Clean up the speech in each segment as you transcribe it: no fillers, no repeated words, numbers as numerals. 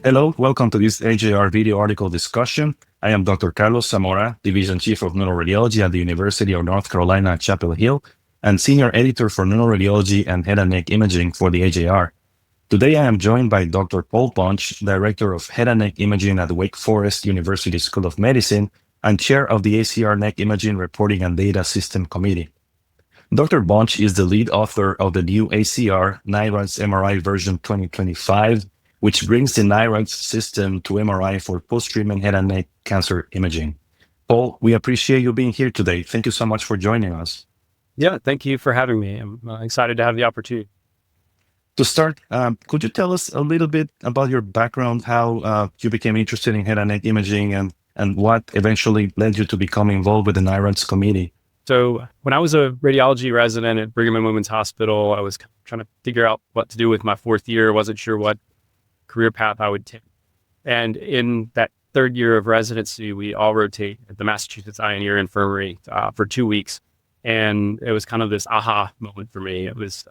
Hello, welcome to this AJR video article discussion. I am Dr. Carlos Zamora, Division Chief of Neuroradiology at the University of North Carolina at Chapel Hill, and Senior Editor for Neuroradiology and Head and Neck Imaging for the AJR. Today, I am joined by Dr. Paul Bunch, Director of Head and Neck Imaging at the Wake Forest University School of Medicine and Chair of the ACR Neck Imaging Reporting and Data System Committee. Dr. Bunch is the lead author of the new ACR NI-RADS MRI version 2025, which brings the NI-RADS system to MRI for post-treatment head and neck cancer imaging. Paul, we appreciate you being here today. Thank you so much for joining us. Yeah, thank you for having me. I'm excited to have the opportunity. To start, could you tell us a little bit about your background, how you became interested in head and neck imaging, and what eventually led you to become involved with the NI-RADS committee? So when I was a radiology resident at Brigham and Women's Hospital, I was trying to figure out what to do with my fourth year. Wasn't sure what career path I would take. And in that third year of residency, we all rotate at the Massachusetts Eye and Ear Infirmary for 2 weeks. And it was kind of this aha moment for me. It was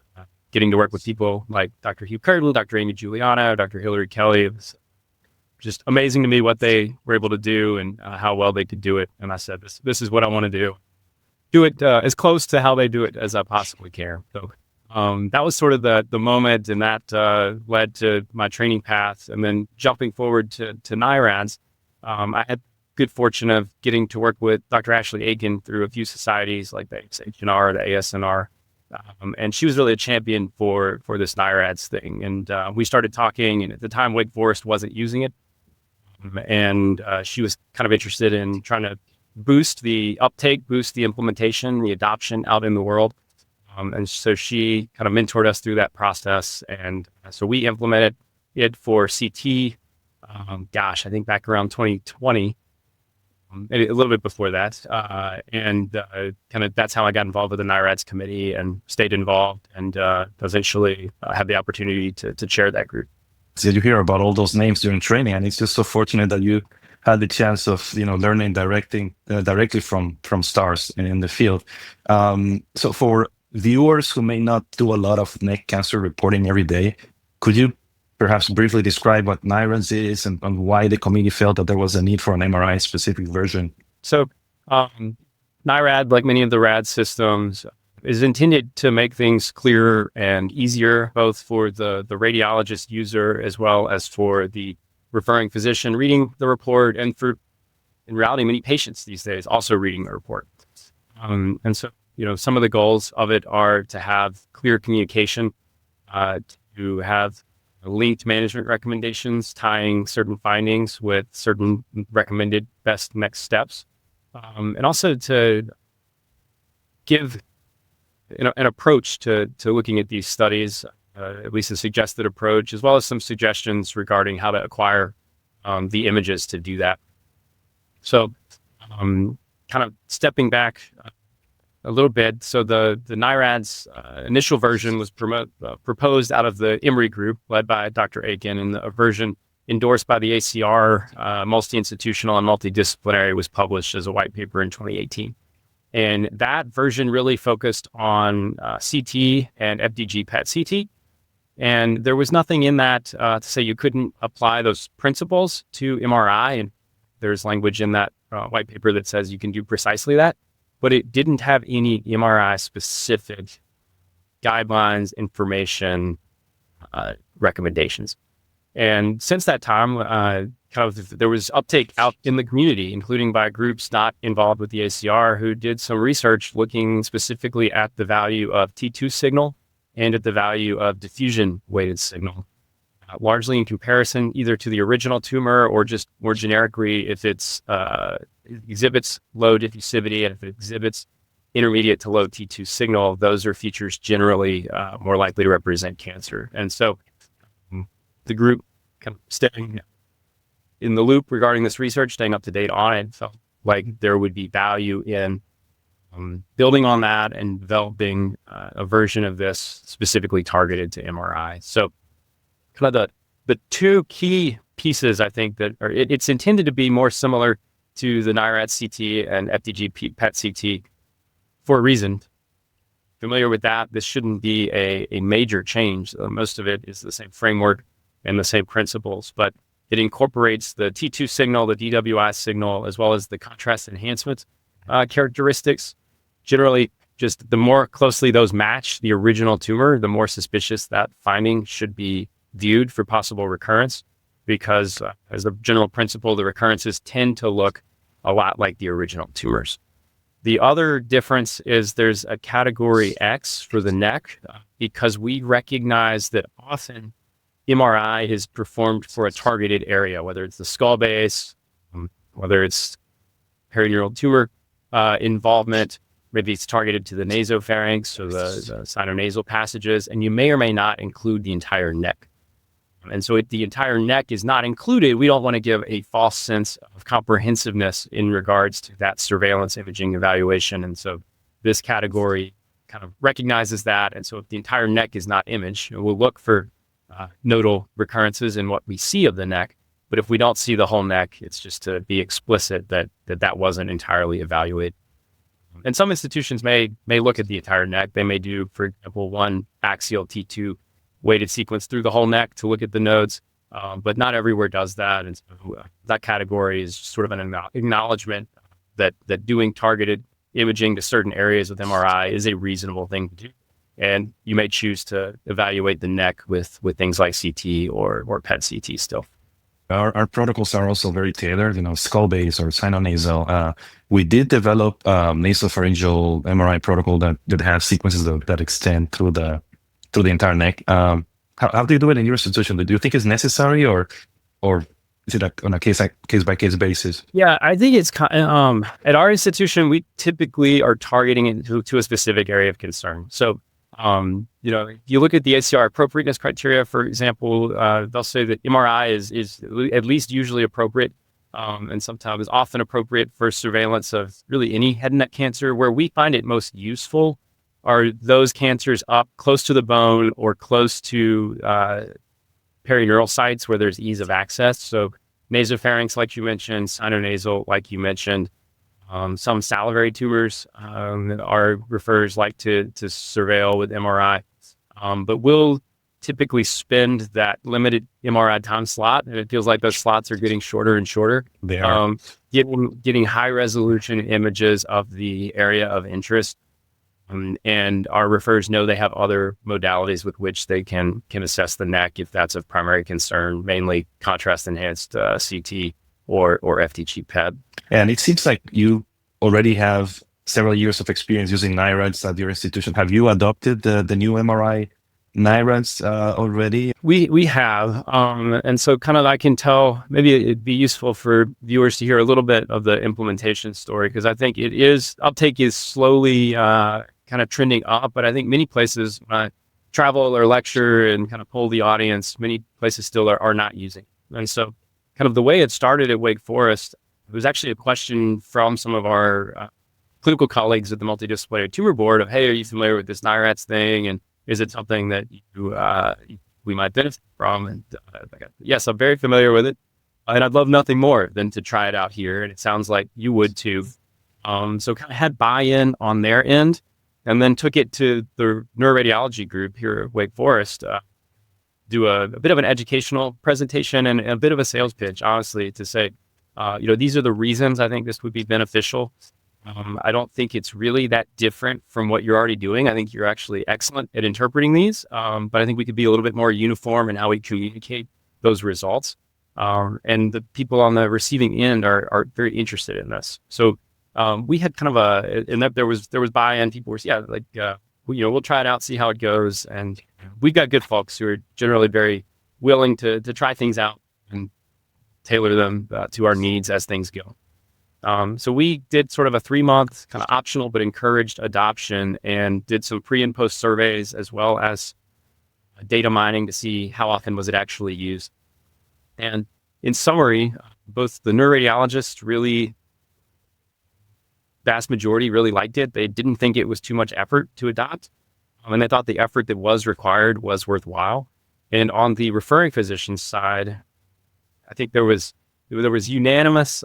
getting to work with people like Dr. Hugh Curtin, Dr. Amy Giuliano, Dr. Hillary Kelly. It was just amazing to me what they were able to do and how well they could do it. And I said, this is what I want to do. Do it as close to how they do it as I possibly can. So that was sort of the moment, and that led to my training path. And then jumping forward to NI-RADS, I had good fortune of getting to work with Dr. Ashley Aiken through a few societies like the ASHNR, the ASNR. And she was really a champion for this NI-RADS thing. And we started talking, and at the time, Wake Forest wasn't using it. And she was kind of interested in trying to boost the uptake, boost the implementation, the adoption out in the world. And so she kind of mentored us through that process. And so we implemented it for CT, I think back around 2020, a little bit before that. And kind of that's how I got involved with the NI-RADS committee and stayed involved, and eventually had the opportunity to chair that group. So you hear about all those names during training, and it's just so fortunate that you had the chance of learning directly from stars in the field. So for viewers who may not do a lot of neck cancer reporting every day, could you perhaps briefly describe what NI-RADS is and why the committee felt that there was a need for an MRI specific version? So NI-RAD, like many of the RAD systems, is intended to make things clearer and easier, both for the radiologist user as well as for the referring physician reading the report, and for, in reality, many patients these days also reading the report. And so, some of the goals of it are to have clear communication, to have linked management recommendations tying certain findings with certain recommended best next steps, and also to give an approach to looking at these studies, at least a suggested approach, as well as some suggestions regarding how to acquire the images to do that. So kind of stepping back a little bit. So the NI-RADS initial version was proposed out of the Emory group led by Dr. Aiken, and a version endorsed by the ACR, multi-institutional and multidisciplinary, was published as a white paper in 2018. And that version really focused on CT and FDG PET-CT. And there was nothing in that to say you couldn't apply those principles to MRI. And there's language in that white paper that says you can do precisely that. But it didn't have any MRI-specific guidelines, information, recommendations. And since that time, there was uptake out in the community, including by groups not involved with the ACR, who did some research looking specifically at the value of T2 signal and at the value of diffusion-weighted signal, largely in comparison either to the original tumor or just more generically if it exhibits low diffusivity, and if it exhibits intermediate to low T2 signal, those are features generally more likely to represent cancer. And so the group kind of staying in the loop regarding this research, staying up to date on it, felt like there would be value in building on that and developing a version of this specifically targeted to MRI. So kind of the two key pieces, I think, that are, it's intended to be more similar to the NI-RADS CT and FDG PET-CT for a reason. Familiar with that, this shouldn't be a major change. Most of it is the same framework and the same principles, but It incorporates the T2 signal, the DWI signal, as well as the contrast enhancement characteristics. Generally, just the more closely those match the original tumor, the more suspicious that finding should be viewed for possible recurrence, because as a general principle, the recurrences tend to look a lot like the original tumors. The other difference is there's a category X for the neck, because we recognize that often MRI is performed for a targeted area, whether it's the skull base, whether it's perineural tumor involvement, maybe it's targeted to the nasopharynx or the sinonasal passages, and you may or may not include the entire neck. And so if the entire neck is not included, we don't want to give a false sense of comprehensiveness in regards to that surveillance imaging evaluation. And so this category kind of recognizes that. And so if the entire neck is not imaged, we'll look for nodal recurrences in what we see of the neck. But if we don't see the whole neck, it's just to be explicit that wasn't entirely evaluated. And some institutions may look at the entire neck. They may do, for example, one axial T2 weighted sequence through the whole neck to look at the nodes, but not everywhere does that. And so that category is sort of an acknowledgement that doing targeted imaging to certain areas with MRI is a reasonable thing to do. And you may choose to evaluate the neck with things like CT or PET CT still. Our protocols are also very tailored, skull base or sinonasal. We did develop nasopharyngeal MRI protocol that has sequences that extend through the entire neck. How do you do it in your institution? Do you think it's necessary, or is it on a case by case basis? Yeah, I think it's at our institution, we typically are targeting it to a specific area of concern. So, if you look at the ACR appropriateness criteria, for example, they'll say that MRI is at least usually appropriate, and sometimes often appropriate for surveillance of really any head and neck cancer. Where we find it most useful are those cancers up close to the bone or close to perineural sites where there's ease of access. So nasopharynx, like you mentioned, sinonasal, like you mentioned, some salivary tumors, our referrers like to surveil with MRI. But we'll typically spend that limited MRI time slot, and it feels like those slots are getting shorter and shorter. They are. Getting high resolution images of the area of interest. And our referrers know they have other modalities with which they can assess the neck if that's of primary concern, mainly contrast enhanced CT or FDG PET. And it seems like you already have several years of experience using NI-RADS at your institution. Have you adopted the new MRI NI-RADS already? We have, and so kind of I can tell, maybe it'd be useful for viewers to hear a little bit of the implementation story, because I think uptake is slowly kind of trending up, but I think many places when I travel or lecture and kind of poll the audience, many places still are not using. And so kind of the way it started at Wake Forest, it was actually a question from some of our clinical colleagues at the Multidisciplinary Tumor Board of, hey, are you familiar with this NI-RADS thing? And is it something that we might benefit from? And yes, I'm very familiar with it. And I'd love nothing more than to try it out here. And it sounds like you would too. So kind of had buy-in on their end, and then took it to the neuroradiology group here at Wake Forest, do a bit of an educational presentation and a bit of a sales pitch, honestly, to say, these are the reasons I think this would be beneficial. I don't think it's really that different from what you're already doing. I think you're actually excellent at interpreting these, but I think we could be a little bit more uniform in how we communicate those results. And the people on the receiving end are very interested in this. So we had kind of there was buy-in. People were, we'll try it out, see how it goes. And we've got good folks who are generally very willing to try things out and tailor them to our needs as things go. So we did sort of a 3-month kind of optional but encouraged adoption, and did some pre and post surveys as well as data mining to see how often was it actually used. And in summary, both the neuroradiologists vast majority really liked it. They didn't think it was too much effort to adopt, and they thought the effort that was required was worthwhile. And on the referring physician side, I think there was unanimous,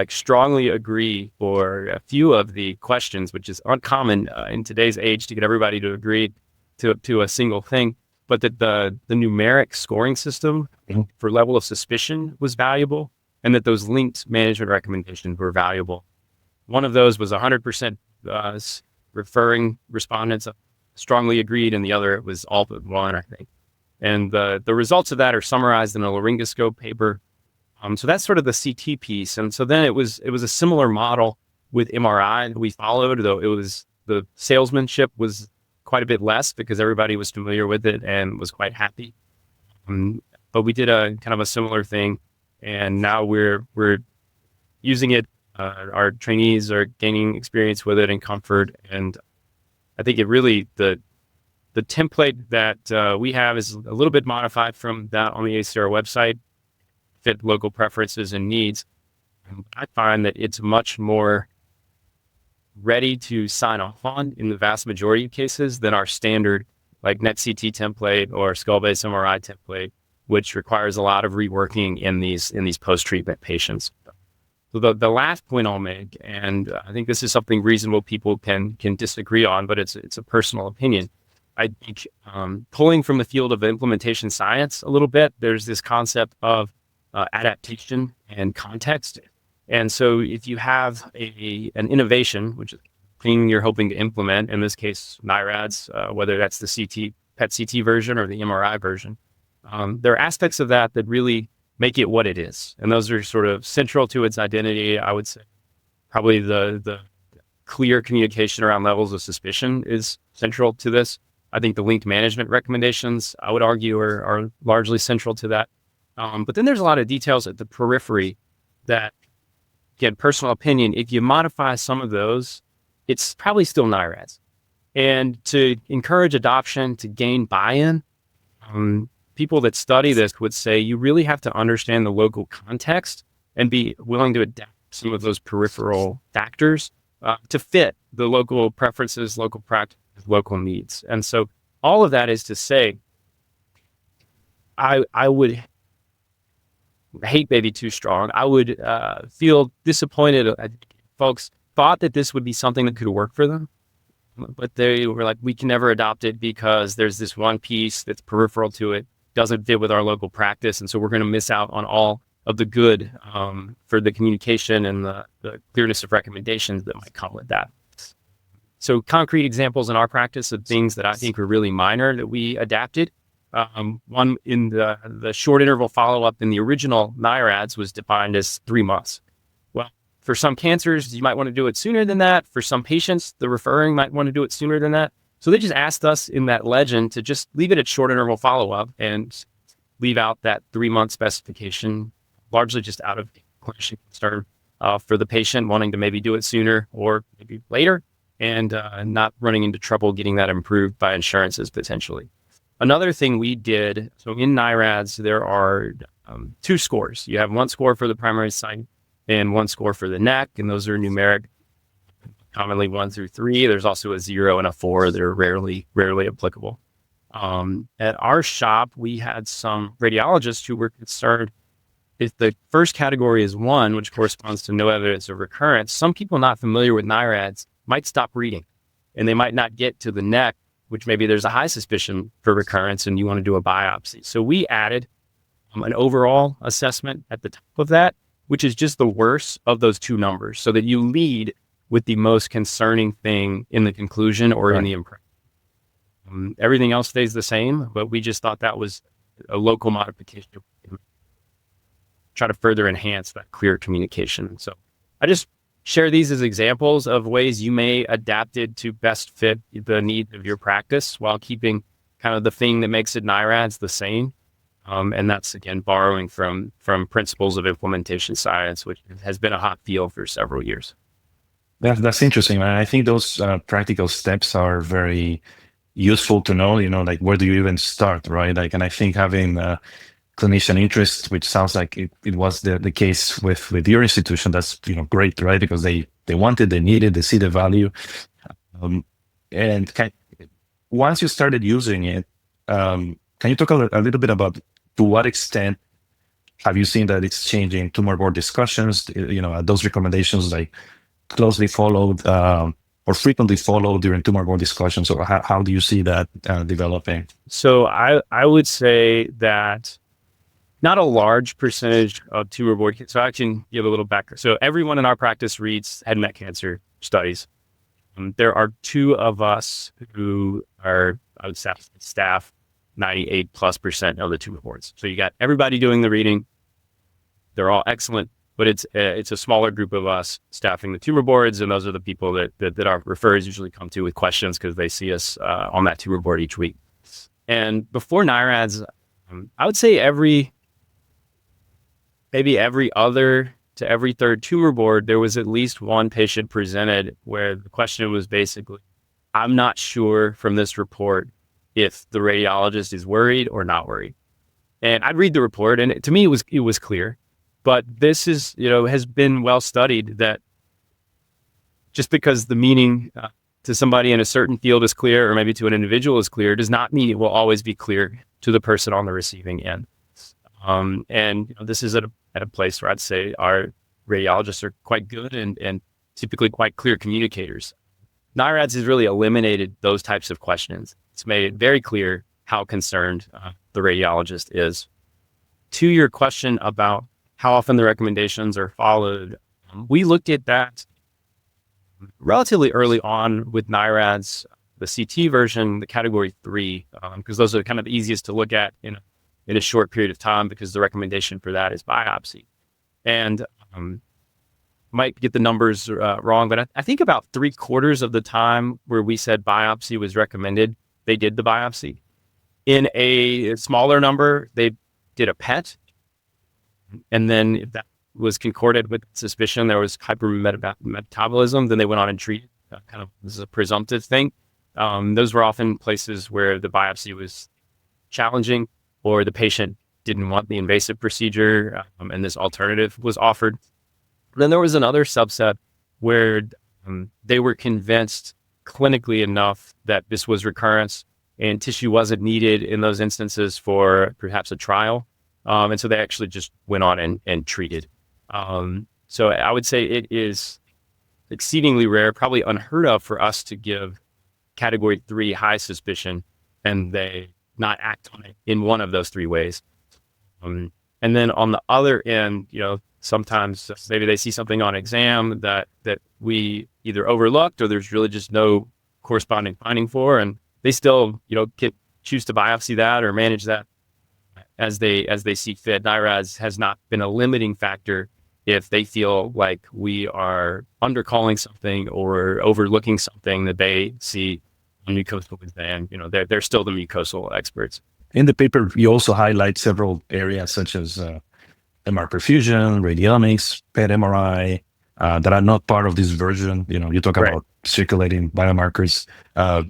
strongly agree for a few of the questions, which is uncommon in today's age to get everybody to agree to a single thing. but that the numeric scoring system Mhm. for level of suspicion was valuable, and that those linked management recommendations were valuable. One of those was 100% referring respondents strongly agreed, and the other was all but one, I think. And the results of that are summarized in a laryngoscope paper. So that's sort of the CT piece. And so then it was a similar model with MRI that we followed, though it was the salesmanship was quite a bit less because everybody was familiar with it and was quite happy. But we did a kind of a similar thing, and now we're using it. Our trainees are gaining experience with it and comfort, and I think it really the template that we have is a little bit modified from that on the ACR website, fit local preferences and needs. I find that it's much more ready to sign off on in the vast majority of cases than our standard like NET-CT template or skull-based MRI template, which requires a lot of reworking in these post-treatment patients. So the last point I'll make, and I think this is something reasonable people can disagree on, but it's a personal opinion. I think pulling from the field of implementation science a little bit, there's this concept of adaptation and context. And so if you have an innovation, which is thing you're hoping to implement, in this case, NI-RADS, whether that's the PET-CT version or the MRI version, there are aspects of that really make it what it is. And those are sort of central to its identity. I would say probably the clear communication around levels of suspicion is central to this. I think the linked management recommendations, I would argue, are largely central to that. But then there's a lot of details at the periphery that, again, personal opinion, if you modify some of those, it's probably still NI-RADS. And to encourage adoption, to gain buy-in, people that study this would say you really have to understand the local context and be willing to adapt some of those peripheral factors to fit the local preferences, local practice, local needs. And so all of that is to say, I would hate maybe too strong. I would feel disappointed. Folks thought that this would be something that could work for them, but they were like, we can never adopt it because there's this one piece that's peripheral to it, doesn't fit with our local practice. And so we're going to miss out on all of the good for the communication and the clearness of recommendations that might come with that. So concrete examples in our practice of things that I think are really minor that we adapted. One in the short interval follow-up in the original NI-RADS was defined as 3 months. Well, for some cancers, you might want to do it sooner than that. For some patients, the referring might want to do it sooner than that. So they just asked us in that legend to just leave it at short interval follow-up and leave out that 3-month specification, largely just out of clinician concern for the patient wanting to maybe do it sooner or maybe later, and not running into trouble getting that improved by insurances potentially. Another thing we did, so in NI-RADS, there are 2 scores. You have 1 score for the primary site and 1 score for the neck, and those are numeric, commonly 1 through 3. There's also a 0 and a 4 that are rarely applicable. At our shop, we had some radiologists who were concerned if the first category is 1, which corresponds to no evidence of recurrence, some people not familiar with NI-RADS might stop reading, and they might not get to the neck, which maybe there's a high suspicion for recurrence and you want to do a biopsy. So we added an overall assessment at the top of that, which is just the worst of those 2 numbers, so that you lead with the most concerning thing in the conclusion or in the impression. Everything else stays the same, but we just thought that was a local modification to try to further enhance that clear communication. So I just share these as examples of ways you may adapt it to best fit the needs of your practice while keeping kind of the thing that makes it NI-RADS the same. And that's, again, borrowing from principles of implementation science, which has been a hot field for several years. That's interesting, man. I think those practical steps are very useful to know, like where do you even start, right? Like, and I think having clinician interest, which sounds like it was the case with your institution, that's, great, right? Because they want it, they need it, they see the value. And once you started using it, can you talk a little bit about to what extent have you seen that it's changing tumor board discussions, those recommendations like closely followed, or frequently followed during tumor board discussions, or how do you see that developing? So I would say that not a large percentage of tumor board. So I can give a little background. So everyone in our practice reads head and neck cancer studies. There are two of us who are, I would say, staff 98+% of the tumor boards. So you got everybody doing the reading. They're all excellent, but it's a smaller group of us staffing the tumor boards, and those are the people that our referrers usually come to with questions because they see us on that tumor board each week. And before NI-RADS, I would say maybe every other to every third tumor board, there was at least one patient presented where the question was basically, I'm not sure from this report if the radiologist is worried or not worried. And I'd read the report, and to me, it was clear. But this is, has been well studied that just because the meaning to somebody in a certain field is clear, or maybe to an individual is clear, does not mean it will always be clear to the person on the receiving end. And this is at a place where I'd say our radiologists are quite good and typically quite clear communicators. NI-RADS has really eliminated those types of questions. It's made it very clear how concerned the radiologist is. To your question about how often the recommendations are followed, we looked at that relatively early on with NI-RADS, the CT version, the category 3, because those are kind of the easiest to look at in a short period of time, because the recommendation for that is biopsy. And might get the numbers wrong, but I think about 3/4 of the time where we said biopsy was recommended, they did the biopsy. In a smaller number, they did a PET. And then if that was concorded with suspicion there was hypermetabolism, then they went on and treated. This is a presumptive thing. Those were often places where the biopsy was challenging, or the patient didn't want the invasive procedure, and this alternative was offered. Then there was another subset where they were convinced clinically enough that this was recurrence and tissue wasn't needed in those instances for perhaps a trial. And so they actually just went on and treated. So I would say it is exceedingly rare, probably unheard of, for us to give category 3 high suspicion and they not act on it in one of those 3 ways. And then on the other end, sometimes maybe they see something on exam that we either overlooked or there's really just no corresponding finding for, and they still, can choose to biopsy that or manage that as they see fit. NI-RADS has not been a limiting factor if they feel like we are undercalling something or overlooking something that they see on mucosal exam. They're still the mucosal experts. In the paper, you also highlight several areas such as MR perfusion, radiomics, PET MRI, that are not part of this version. You talk Right. about circulating biomarkers. Are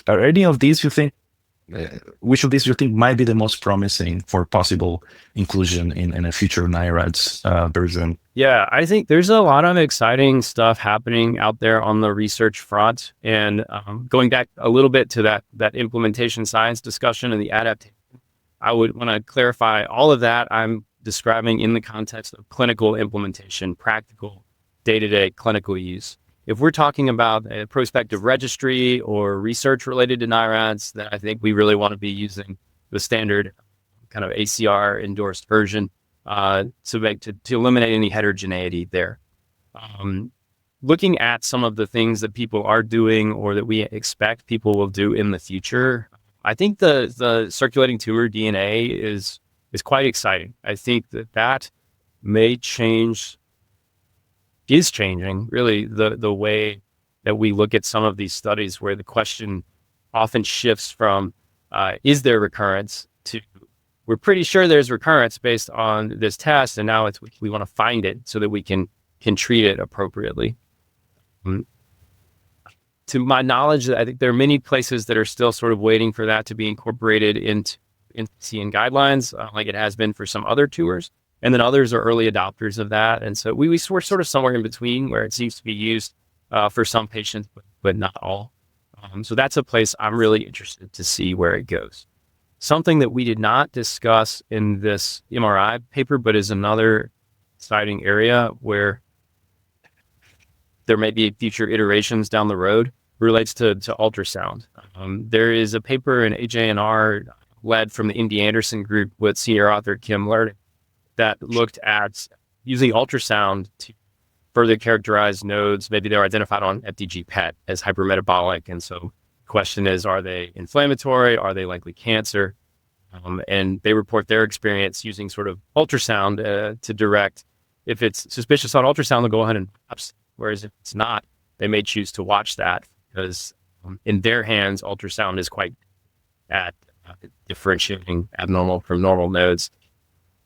any of these you think, which of these you think might be the most promising for possible inclusion in a future NI-RADS version? Yeah, I think there's a lot of exciting stuff happening out there on the research front. And going back a little bit to that implementation science discussion and the adaptation, I would want to clarify all of that I'm describing in the context of clinical implementation, practical day-to-day clinical use. If we're talking about a prospective registry or research related to NI-RADS, then I think we really want to be using the standard kind of ACR endorsed version to eliminate any heterogeneity there. Looking at some of the things that people are doing or that we expect people will do in the future, I think the circulating tumor DNA is quite exciting. I think that may is changing really the way that we look at some of these studies, where the question often shifts from is there recurrence to we're pretty sure there's recurrence based on this test, and now it's we want to find it so that we can treat it appropriately. To my knowledge, I think there are many places that are still sort of waiting for that to be incorporated into NCCN guidelines, like it has been for some other tumors. And then others are early adopters of that. And so we're sort of somewhere in between, where it seems to be used for some patients, but not all. So that's a place I'm really interested to see where it goes. Something that we did not discuss in this MRI paper, but is another exciting area where there may be future iterations down the road relates to ultrasound. There is a paper in AJNR led from the MD Anderson group with senior author Kim Lerner that looked at using ultrasound to further characterize nodes. Maybe they're identified on FDG PET as hypermetabolic. And so the question is, are they inflammatory? Are they likely cancer? And they report their experience using sort of ultrasound to direct. If it's suspicious on ultrasound, they'll go ahead and biopsy. Whereas if it's not, they may choose to watch that because in their hands, ultrasound is quite at differentiating abnormal from normal nodes.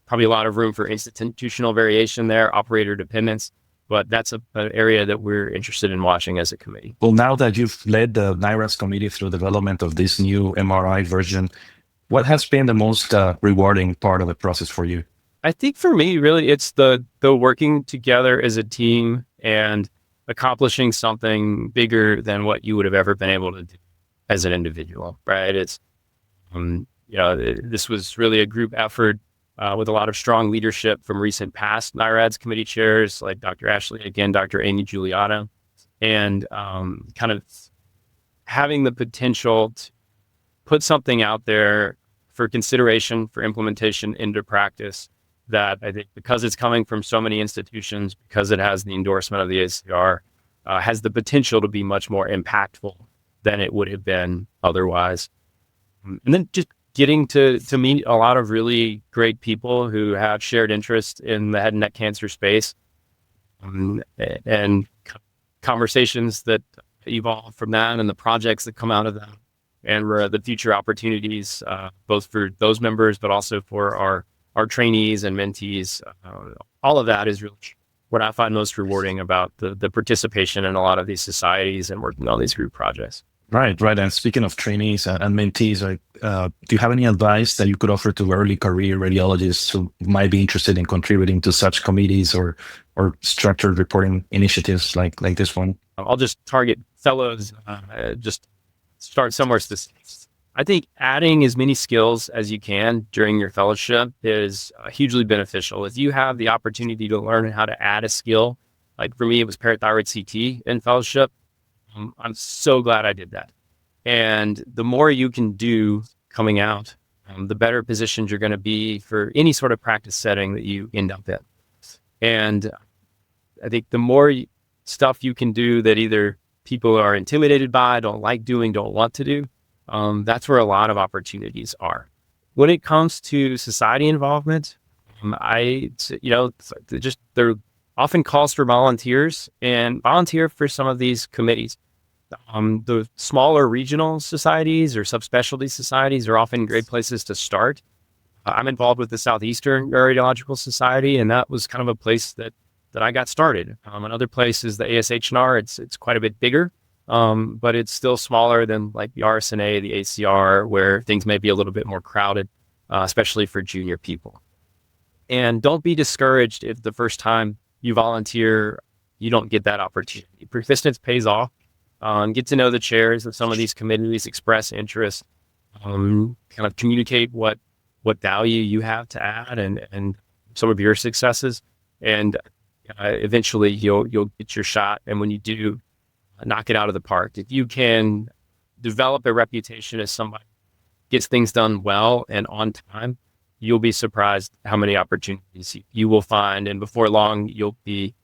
Probably a lot of room for institutional variation there, operator dependence, but that's an area that we're interested in watching as a committee. Well, now that you've led the NI-RADS committee through development of this new MRI version, what has been the most rewarding part of the process for you? I think for me, really, it's the working together as a team and accomplishing something bigger than what you would have ever been able to do as an individual, right? It's, this was really a group effort with a lot of strong leadership from recent past NI-RADS committee chairs like Dr. Ashley, again, Dr. Amy Giuliano, and kind of having the potential to put something out there for consideration, for implementation into practice that I think because it's coming from so many institutions, because it has the endorsement of the ACR, has the potential to be much more impactful than it would have been otherwise. And then just getting to meet a lot of really great people who have shared interest in the head and neck cancer space, and conversations that evolve from that and the projects that come out of that, and the future opportunities, both for those members, but also for our trainees and mentees. All of that is really what I find most rewarding about the participation in a lot of these societies and working on these group projects. Right. And speaking of trainees and mentees, do you have any advice that you could offer to early career radiologists who might be interested in contributing to such committees or structured reporting initiatives like this one? I'll just target fellows, just start somewhere specific. I think adding as many skills as you can during your fellowship is hugely beneficial. If you have the opportunity to learn how to add a skill, like for me, it was parathyroid CT in fellowship. I'm so glad I did that. And the more you can do coming out, the better positioned you're going to be for any sort of practice setting that you end up in. And I think the more stuff you can do that either people are intimidated by, don't like doing, don't want to do, that's where a lot of opportunities are. When it comes to society involvement, there often calls for volunteers and volunteer for some of these committees. The smaller regional societies or subspecialty societies are often great places to start. I'm involved with the Southeastern Radiological Society, and that was kind of a place that I got started. Another place is the ASHNR. It's quite a bit bigger, but it's still smaller than like the RSNA, the ACR, where things may be a little bit more crowded, especially for junior people. And don't be discouraged if the first time you volunteer, you don't get that opportunity. Persistence pays off. Get to know the chairs of some of these committees, express interest, kind of communicate what value you have to add and some of your successes. And eventually you'll get your shot. And when you do, knock it out of the park. If you can develop a reputation as somebody who gets things done well and on time, you'll be surprised how many opportunities you will find. And before long, you'll be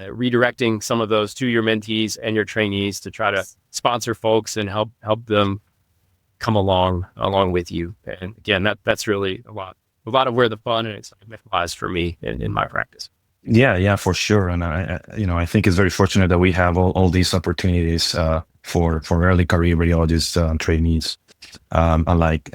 redirecting some of those to your mentees and your trainees to try to sponsor folks and help them come along with you. And again, that's really a lot of where the fun and excitement lies for me in my practice. Yeah, for sure. And I think it's very fortunate that we have all these opportunities for early career radiologists and trainees alike.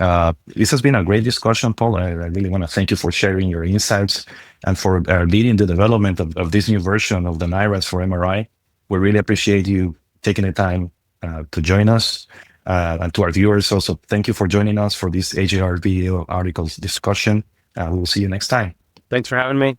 This has been a great discussion, Paul. I really want to thank you for sharing your insights and for leading the development of this new version of the NI-RADS for MRI. We really appreciate you taking the time to join us. And to our viewers also, thank you for joining us for this AJR video articles discussion. We'll see you next time. Thanks for having me.